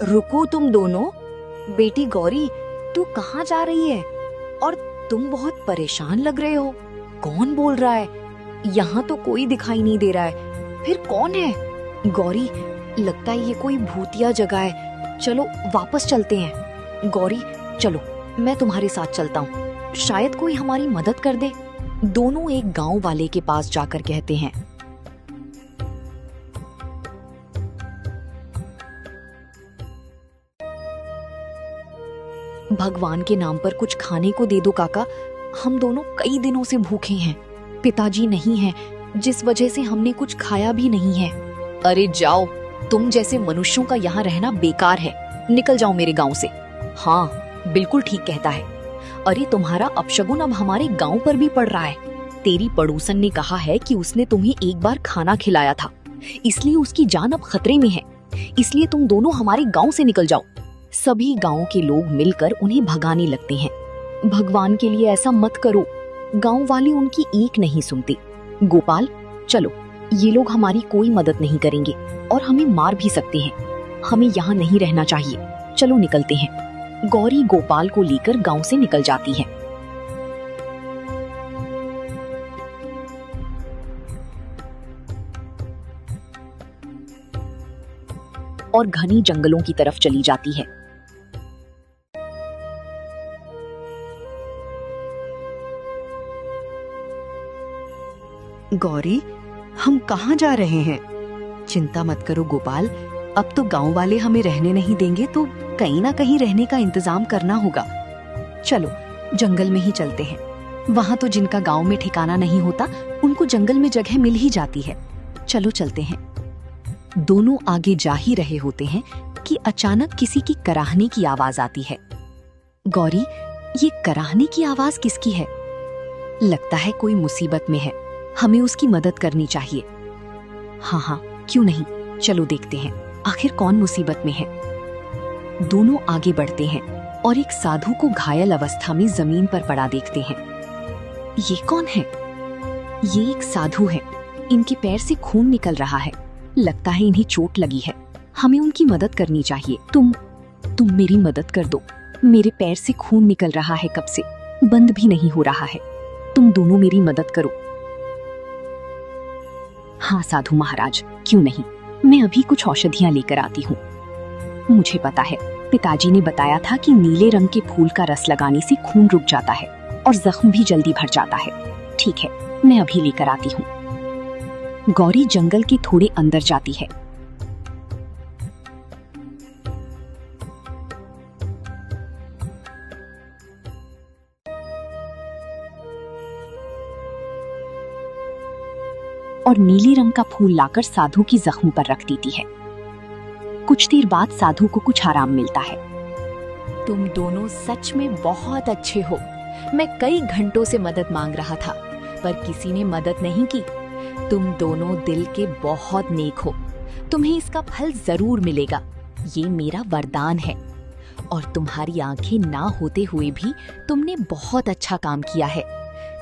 रुको तुम दोनों। बेटी गौरी, तू कहाँ जा रही है? और तुम बहुत परेशान लग रहे हो। कौन बोल रहा है? यहाँ तो कोई दिखाई नहीं दे रहा है। फिर कौन है? गौरी, लगता है ये कोई भूतिया जगह है। चलो वापस चलते हैं। गौरी चलो, मैं तुम्हारे साथ चलता हूँ, शायद कोई हमारी मदद कर दे। दोनों एक गांव वाले के पास जाकर कहते हैं, भगवान के नाम पर कुछ खाने को दे दो काका, हम दोनों कई दिनों से भूखे हैं। पिताजी नहीं हैं, जिस वजह से हमने कुछ खाया भी नहीं है। अरे जाओ, तुम जैसे मनुष्यों का यहाँ रहना बेकार है। निकल जाओ मेरे गांव से। हाँ, बिल्कुल ठीक कहता है। अरे तुम्हारा अपशगुन अब हमारे गांव पर भी पड़ रहा है। तेरी पड़ोसन ने कहा है कि उसने तुम्हें एक बार खाना खिलाया था, इसलिए उसकी जान अब खतरे में है। इसलिए तुम दोनों हमारे गांव से निकल जाओ। सभी गांव के लोग मिलकर उन्हें भगाने लगते हैं। भगवान के लिए ऐसा मत करो। गांव वाले उनकी एक नहीं सुनते। गोपाल चलो, ये लोग हमारी कोई मदद नहीं करेंगे और हमें मार भी सकते हैं। हमें यहाँ नहीं रहना चाहिए। चलो निकलते हैं। गौरी गोपाल को लेकर गांव से निकल जाती है। और घनी जंगलों की तरफ चली जाती है। गौरी, हम कहाँ जा रहे हैं? चिंता मत करो गोपाल, अब तो गांव वाले हमें रहने नहीं देंगे, तो कहीं ना कहीं रहने का इंतजाम करना होगा। चलो जंगल में ही चलते हैं। वहाँ तो जिनका गांव में ठिकाना नहीं होता, उनको जंगल में जगह मिल ही जाती है। चलो चलते हैं। दोनों आगे जा ही रहे होते हैं कि अचानक किसी की कराहने की आवाज आती है। गौरी, ये कराहने की आवाज किसकी है? लगता है कोई मुसीबत में है, हमें उसकी मदद करनी चाहिए। हाँ हाँ, क्यों नहीं, चलो देखते हैं आखिर कौन मुसीबत में है। दोनों आगे बढ़ते हैं और एक साधु को घायल अवस्था में जमीन पर पड़ा देखते हैं। ये कौन है? ये एक साधु है। इनके पैर से खून निकल रहा है। लगता है इन्हें चोट लगी है। हमें उनकी मदद करनी चाहिए। तुम मेरी मदद कर दो। मेरे पैर से खून निकल रहा है कब से, बंद भी नहीं हो रहा है। तुम दोनों मेरी मदद करो। हाँ साधु महाराज, क्यों नहीं, मैं अभी कुछ औषधियां लेकर आती हूँ। मुझे पता है, पिताजी ने बताया था कि नीले रंग के फूल का रस लगाने से खून रुक जाता है और जख्म भी जल्दी भर जाता है। ठीक है, मैं अभी लेकर आती हूँ। गौरी जंगल के थोड़े अंदर जाती है। और नीले रंग का फूल लाकर साधु की जख्म पर रख देती है। कुछ देर बाद साधु को कुछ आराम मिलता है। तुम दोनों सच में बहुत अच्छे हो। मैं कई घंटों से मदद मांग रहा था, पर किसी ने मदद नहीं की। तुम दोनों दिल के बहुत नेक हो। तुम्हें इसका फल जरूर मिलेगा। ये मेरा वरदान है। और तुम्हारी आंखें ना होते हुए भी तुमने बहुत अच्छा काम किया है।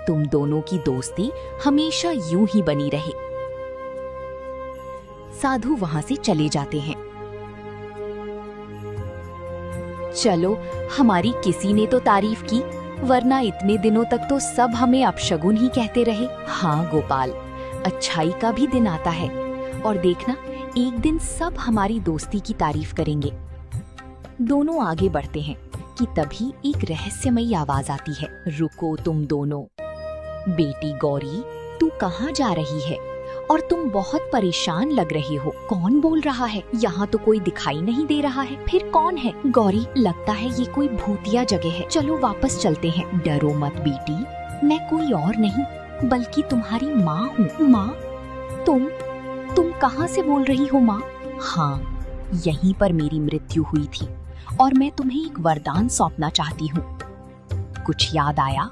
तुम दोनों की दोस्ती हमेशा यूं ही बनी रहे। साधु वहां से चले जाते हैं। चलो, हमारी किसी ने तो तारीफ की, वरना इतने दिनों तक तो सब हमें अपशगुन ही कहते रहे। हाँ गोपाल, अच्छाई का भी दिन आता है, और देखना एक दिन सब हमारी दोस्ती की तारीफ करेंगे। दोनों आगे बढ़ते हैं कि तभी एक रहस्यमयी आवाज आती है। रुको तुम दोनों। बेटी गौरी, तू कहाँ जा रही है? और तुम बहुत परेशान लग रही हो। कौन बोल रहा है? यहाँ तो कोई दिखाई नहीं दे रहा है। फिर कौन है? गौरी, लगता है ये कोई भूतिया जगह है। चलो वापस चलते हैं। डरो मत बेटी, मैं कोई और नहीं बल्कि तुम्हारी माँ हूँ। माँ? तुम कहाँ से बोल रही हो माँ? हाँ, यहीं पर मेरी मृत्यु हुई थी और मैं तुम्हें एक वरदान सौंपना चाहती हूँ। कुछ याद आया?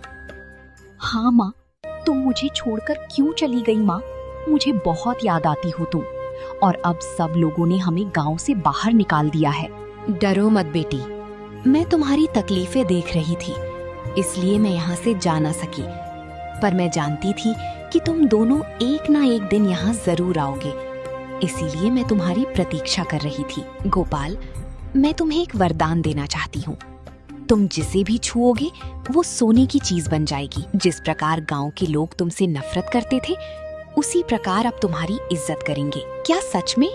हाँ माँ, तुम मुझे छोड़कर क्यों चली गई माँ? मुझे बहुत याद आती हो तुम, और अब सब लोगों ने हमें गांव से बाहर निकाल दिया है। डरो मत बेटी, मैं तुम्हारी तकलीफें देख रही थी, इसलिए मैं यहाँ से जा ना सकी। पर मैं जानती थी कि तुम दोनों एक ना एक दिन यहाँ जरूर आओगे, इसीलिए मैं तुम्हारी प्रतीक्षा कर रही थी। गोपाल, मैं तुम्हें एक वरदान देना चाहती हूँ। तुम जिसे भी छुओगे वो सोने की चीज बन जाएगी। जिस प्रकार गांव के लोग तुमसे नफरत करते थे, उसी प्रकार अब तुम्हारी इज्जत करेंगे। क्या सच में?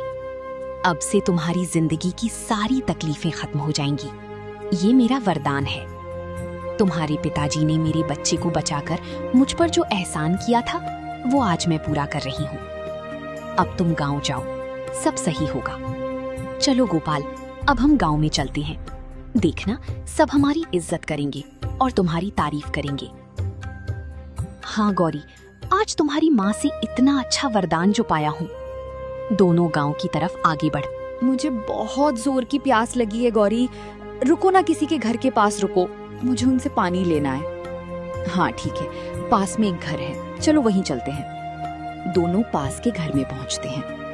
अब से तुम्हारी जिंदगी की सारी तकलीफें खत्म हो जाएंगी। ये मेरा वरदान है। तुम्हारे पिताजी ने मेरे बच्चे को बचाकर मुझ पर जो एहसान किया था, वो आज मैं पूरा कर रही हूँ। अब तुम गांव जाओ, सब सही होगा। चलो गोपाल, अब हम गांव में चलते हैं। देखना, सब हमारी इज्जत करेंगे और तुम्हारी तारीफ करेंगे। हाँ गौरी, आज तुम्हारी माँ से इतना अच्छा वरदान जो पाया हूँ। दोनों गांव की तरफ आगे बढ़। मुझे बहुत जोर की प्यास लगी है गौरी, रुको ना, किसी के घर के पास रुको, मुझे उनसे पानी लेना है। हाँ ठीक है, पास में एक घर है, चलो वहीं चलते हैं। दोनों पास के घर में पहुंचते हैं।